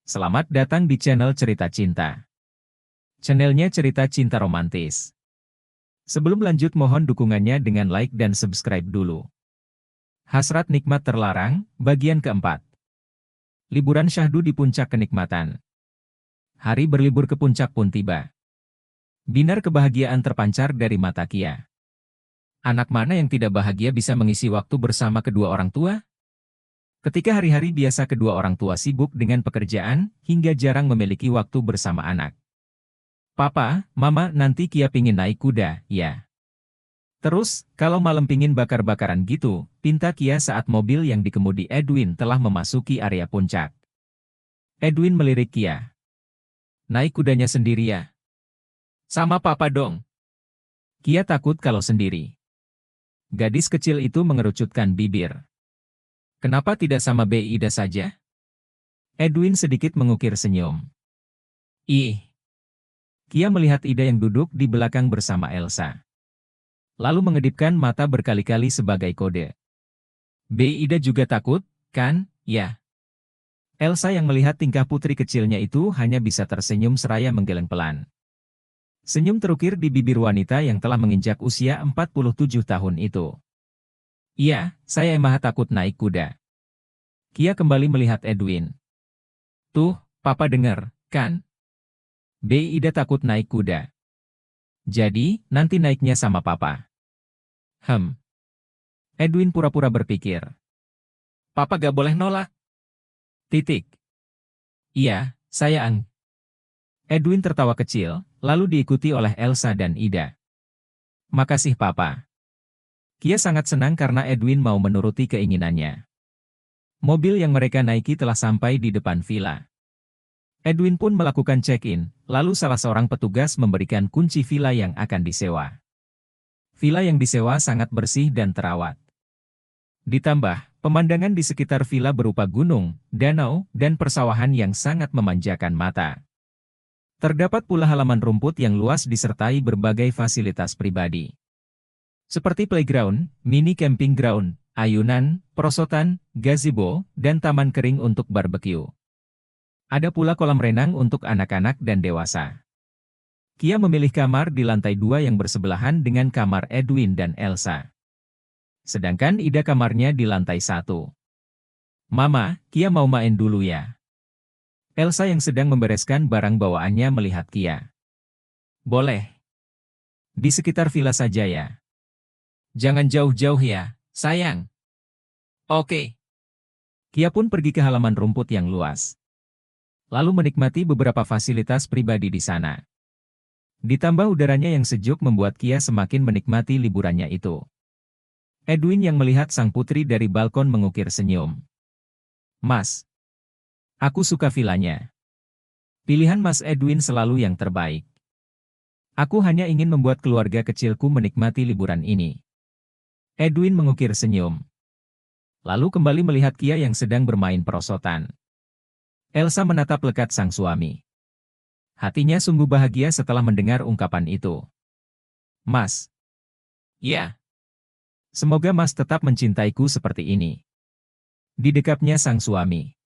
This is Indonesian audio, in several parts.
Selamat datang di channel Cerita Cinta. Channelnya cerita cinta romantis. Sebelum lanjut mohon dukungannya dengan like dan subscribe dulu. Hasrat Nikmat Terlarang, bagian keempat. Liburan syahdu di puncak kenikmatan. Hari berlibur ke puncak pun tiba. Binar kebahagiaan terpancar dari mata Kia. Anak mana yang tidak bahagia bisa mengisi waktu bersama kedua orang tua? Ketika hari-hari biasa kedua orang tua sibuk dengan pekerjaan, hingga jarang memiliki waktu bersama anak. Papa, Mama, nanti Kia pingin naik kuda, ya. Terus, kalau malam pingin bakar-bakaran gitu, pinta Kia saat mobil yang dikemudi Edwin telah memasuki area puncak. Edwin melirik Kia. Naik kudanya sendiri ya? Sama Papa dong. Kia takut kalau sendiri. Gadis kecil itu mengerucutkan bibir. Kenapa tidak sama Ida saja? Edwin sedikit mengukir senyum. Ih. Kia melihat Ida yang duduk di belakang bersama Elsa. Lalu mengedipkan mata berkali-kali sebagai kode. Ida juga takut, kan, ya? Elsa yang melihat tingkah putri kecilnya itu hanya bisa tersenyum seraya menggeleng pelan. Senyum terukir di bibir wanita yang telah menginjak usia 47 tahun itu. Iya, saya emang takut naik kuda. Kia kembali melihat Edwin. Tuh, Papa dengar, kan? Ida takut naik kuda. Jadi, nanti naiknya sama Papa. Edwin pura-pura berpikir. Papa gak boleh nolak. Titik. Iya, sayang. Edwin tertawa kecil, lalu diikuti oleh Elsa dan Ida. Makasih Papa. Kia sangat senang karena Edwin mau menuruti keinginannya. Mobil yang mereka naiki telah sampai di depan villa. Edwin pun melakukan check-in, lalu salah seorang petugas memberikan kunci villa yang akan disewa. Villa yang disewa sangat bersih dan terawat. Ditambah, pemandangan di sekitar villa berupa gunung, danau, dan persawahan yang sangat memanjakan mata. Terdapat pula halaman rumput yang luas disertai berbagai fasilitas pribadi. Seperti playground, mini camping ground, ayunan, perosotan, gazebo, dan taman kering untuk barbeque. Ada pula kolam renang untuk anak-anak dan dewasa. Kia memilih kamar di lantai 2 yang bersebelahan dengan kamar Edwin dan Elsa. Sedangkan Ida kamarnya di lantai 1. Mama, Kia mau main dulu ya. Elsa yang sedang membereskan barang bawaannya melihat Kia. Boleh. Di sekitar villa saja ya. Jangan jauh-jauh ya, sayang. Oke. Kia pun pergi ke halaman rumput yang luas. Lalu menikmati beberapa fasilitas pribadi di sana. Ditambah udaranya yang sejuk membuat Kia semakin menikmati liburannya itu. Edwin yang melihat sang putri dari balkon mengukir senyum. Mas. Aku suka villanya. Pilihan Mas Edwin selalu yang terbaik. Aku hanya ingin membuat keluarga kecilku menikmati liburan ini. Edwin mengukir senyum. Lalu kembali melihat Kia yang sedang bermain perosotan. Elsa menatap lekat sang suami. Hatinya sungguh bahagia setelah mendengar ungkapan itu. Mas. Ya. Semoga Mas tetap mencintaiku seperti ini. Didekapnya sang suami.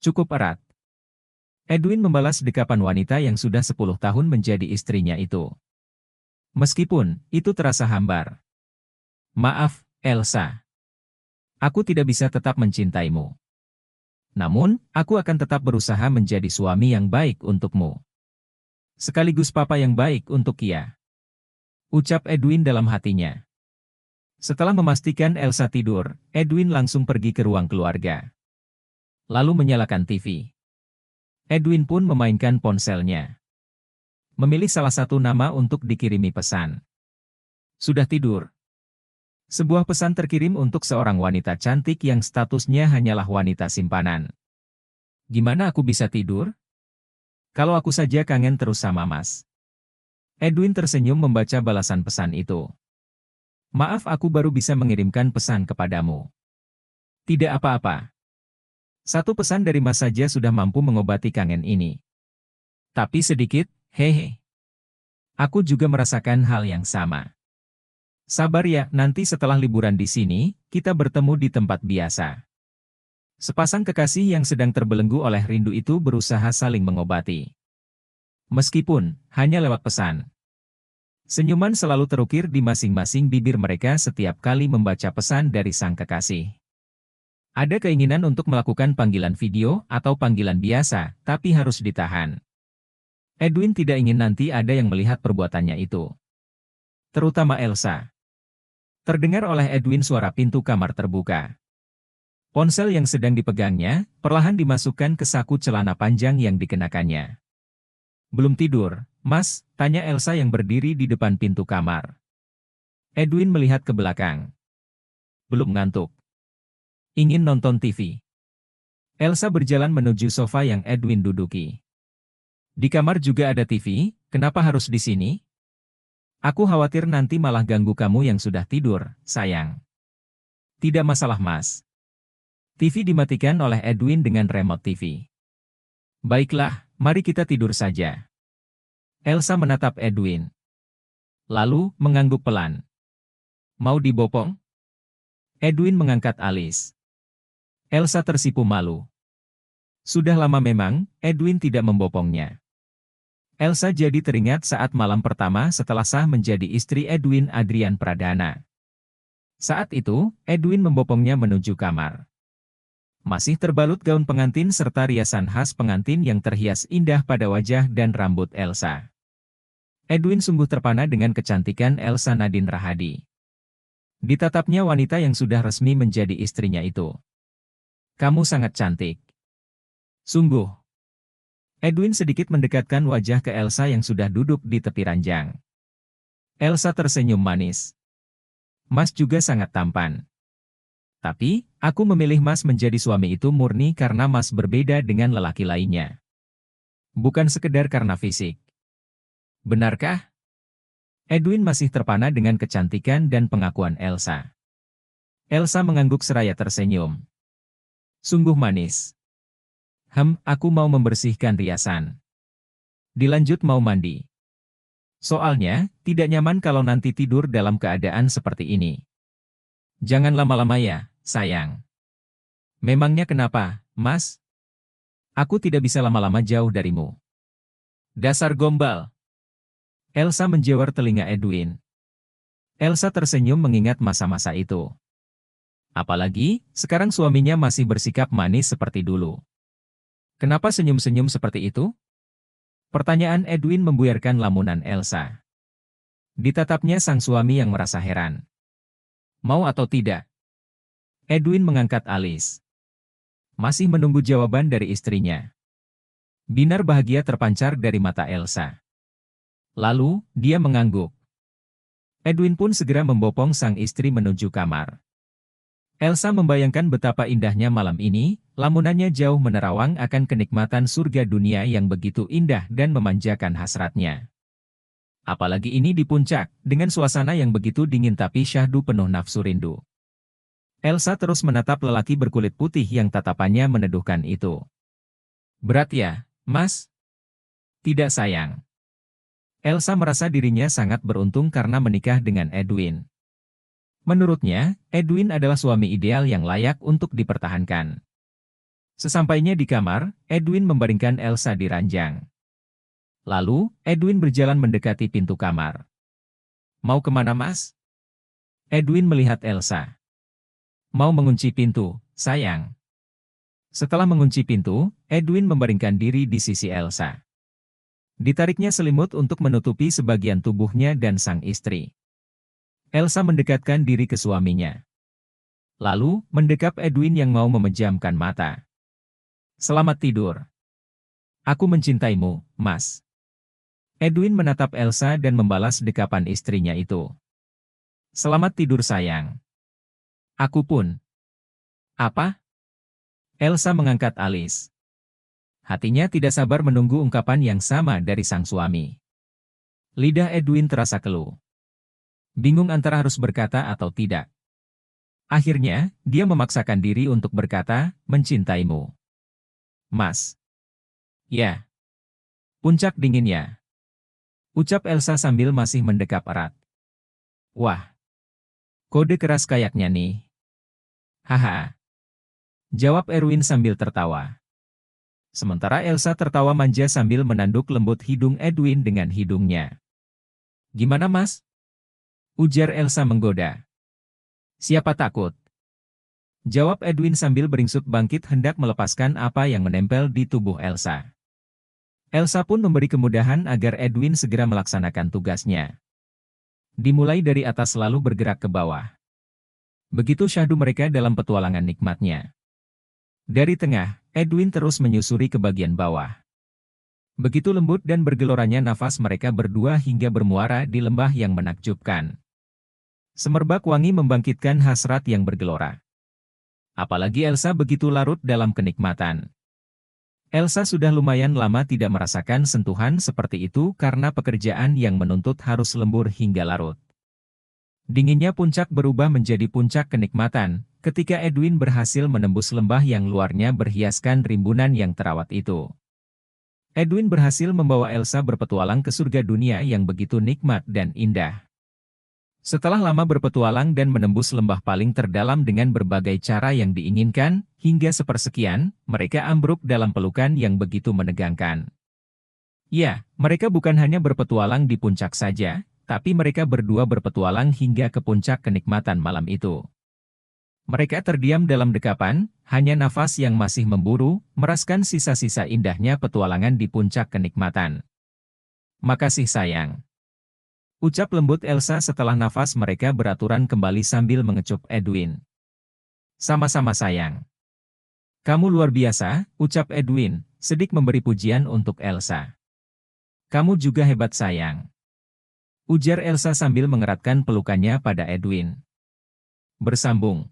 Cukup erat. Edwin membalas dekapan wanita yang sudah 10 tahun menjadi istrinya itu. Meskipun itu terasa hambar. Maaf, Elsa. Aku tidak bisa tetap mencintaimu. Namun, aku akan tetap berusaha menjadi suami yang baik untukmu. Sekaligus papa yang baik untuk Kia. Ucap Edwin dalam hatinya. Setelah memastikan Elsa tidur, Edwin langsung pergi ke ruang keluarga. Lalu menyalakan TV. Edwin pun memainkan ponselnya. Memilih salah satu nama untuk dikirimi pesan. Sudah tidur. Sebuah pesan terkirim untuk seorang wanita cantik yang statusnya hanyalah wanita simpanan. Gimana aku bisa tidur? Kalau aku saja kangen terus sama Mas. Edwin tersenyum membaca balasan pesan itu. Maaf aku baru bisa mengirimkan pesan kepadamu. Tidak apa-apa. Satu pesan dari Mas saja sudah mampu mengobati kangen ini. Tapi sedikit, hehe. Aku juga merasakan hal yang sama. Sabar ya, nanti setelah liburan di sini, kita bertemu di tempat biasa. Sepasang kekasih yang sedang terbelenggu oleh rindu itu berusaha saling mengobati. Meskipun hanya lewat pesan. Senyuman selalu terukir di masing-masing bibir mereka setiap kali membaca pesan dari sang kekasih. Ada keinginan untuk melakukan panggilan video atau panggilan biasa, tapi harus ditahan. Edwin tidak ingin nanti ada yang melihat perbuatannya itu. Terutama Elsa. Terdengar oleh Edwin suara pintu kamar terbuka. Ponsel yang sedang dipegangnya, perlahan dimasukkan ke saku celana panjang yang dikenakannya. Belum tidur, Mas? Tanya Elsa yang berdiri di depan pintu kamar. Edwin melihat ke belakang. Belum ngantuk. Ingin nonton TV. Elsa berjalan menuju sofa yang Edwin duduki. Di kamar juga ada TV, kenapa harus di sini? Aku khawatir nanti malah ganggu kamu yang sudah tidur, sayang. Tidak masalah, Mas. TV dimatikan oleh Edwin dengan remote TV. Baiklah, mari kita tidur saja. Elsa menatap Edwin. Lalu, mengangguk pelan. Mau dibopong? Edwin mengangkat alis. Elsa tersipu malu. Sudah lama memang, Edwin tidak membopongnya. Elsa jadi teringat saat malam pertama setelah sah menjadi istri Edwin Adrian Pradana. Saat itu, Edwin membopongnya menuju kamar. Masih terbalut gaun pengantin serta riasan khas pengantin yang terhias indah pada wajah dan rambut Elsa. Edwin sungguh terpana dengan kecantikan Elsa Nadine Rahadi. Ditatapnya wanita yang sudah resmi menjadi istrinya itu. Kamu sangat cantik. Sungguh. Edwin sedikit mendekatkan wajah ke Elsa yang sudah duduk di tepi ranjang. Elsa tersenyum manis. Mas juga sangat tampan. Tapi, aku memilih Mas menjadi suami itu murni karena Mas berbeda dengan lelaki lainnya. Bukan sekedar karena fisik. Benarkah? Edwin masih terpana dengan kecantikan dan pengakuan Elsa. Elsa mengangguk seraya tersenyum. Sungguh manis. Aku mau membersihkan riasan. Dilanjut mau mandi. Soalnya, tidak nyaman kalau nanti tidur dalam keadaan seperti ini. Jangan lama-lama ya, sayang. Memangnya kenapa, Mas? Aku tidak bisa lama-lama jauh darimu. Dasar gombal. Elsa menjawar telinga Edwin. Elsa tersenyum mengingat masa-masa itu. Apalagi, sekarang suaminya masih bersikap manis seperti dulu. Kenapa senyum-senyum seperti itu? Pertanyaan Edwin membuyarkan lamunan Elsa. Ditatapnya sang suami yang merasa heran. Mau atau tidak? Edwin mengangkat alis. Masih menunggu jawaban dari istrinya. Binar bahagia terpancar dari mata Elsa. Lalu, dia mengangguk. Edwin pun segera membopong sang istri menuju kamar. Elsa membayangkan betapa indahnya malam ini, lamunannya jauh menerawang akan kenikmatan surga dunia yang begitu indah dan memanjakan hasratnya. Apalagi ini di puncak, dengan suasana yang begitu dingin tapi syahdu penuh nafsu rindu. Elsa terus menatap lelaki berkulit putih yang tatapannya meneduhkan itu. Berat ya, Mas? Tidak sayang. Elsa merasa dirinya sangat beruntung karena menikah dengan Edwin. Menurutnya, Edwin adalah suami ideal yang layak untuk dipertahankan. Sesampainya di kamar, Edwin membaringkan Elsa di ranjang. Lalu, Edwin berjalan mendekati pintu kamar. Mau kemana, Mas? Edwin melihat Elsa. Mau mengunci pintu, sayang. Setelah mengunci pintu, Edwin membaringkan diri di sisi Elsa. Ditariknya selimut untuk menutupi sebagian tubuhnya dan sang istri. Elsa mendekatkan diri ke suaminya. Lalu, mendekap Edwin yang mau memejamkan mata. Selamat tidur. Aku mencintaimu, Mas. Edwin menatap Elsa dan membalas dekapan istrinya itu. Selamat tidur sayang. Aku pun. Apa? Elsa mengangkat alis. Hatinya tidak sabar menunggu ungkapan yang sama dari sang suami. Lidah Edwin terasa keluh. Bingung antara harus berkata atau tidak. Akhirnya, dia memaksakan diri untuk berkata, mencintaimu. Mas. Ya. Puncak dingin ya. Ucap Elsa sambil masih mendekap erat. Wah. Kode keras kayaknya nih. Haha. Jawab Erwin sambil tertawa. Sementara Elsa tertawa manja sambil menanduk lembut hidung Edwin dengan hidungnya. Gimana mas? Ujar Elsa menggoda. Siapa takut? Jawab Edwin sambil beringsut bangkit hendak melepaskan apa yang menempel di tubuh Elsa. Elsa pun memberi kemudahan agar Edwin segera melaksanakan tugasnya. Dimulai dari atas lalu bergerak ke bawah. Begitu syahdu mereka dalam petualangan nikmatnya. Dari tengah, Edwin terus menyusuri ke bagian bawah. Begitu lembut dan bergeloranya nafas mereka berdua hingga bermuara di lembah yang menakjubkan. Semerbak wangi membangkitkan hasrat yang bergelora. Apalagi Elsa begitu larut dalam kenikmatan. Elsa sudah lumayan lama tidak merasakan sentuhan seperti itu karena pekerjaan yang menuntut harus lembur hingga larut. Dinginnya puncak berubah menjadi puncak kenikmatan, ketika Edwin berhasil menembus lembah yang luarnya berhiaskan rimbunan yang terawat itu. Edwin berhasil membawa Elsa berpetualang ke surga dunia yang begitu nikmat dan indah. Setelah lama berpetualang dan menembus lembah paling terdalam dengan berbagai cara yang diinginkan, hingga sepersekian, mereka ambruk dalam pelukan yang begitu menegangkan. Ya, mereka bukan hanya berpetualang di puncak saja, tapi mereka berdua berpetualang hingga ke puncak kenikmatan malam itu. Mereka terdiam dalam dekapan, hanya nafas yang masih memburu, meraskan sisa-sisa indahnya petualangan di puncak kenikmatan. Makasih sayang. Ucap lembut Elsa setelah nafas mereka beraturan kembali sambil mengecup Edwin. Sama-sama sayang. Kamu luar biasa, ucap Edwin, sedikit memberi pujian untuk Elsa. Kamu juga hebat sayang. Ujar Elsa sambil mengeratkan pelukannya pada Edwin. Bersambung.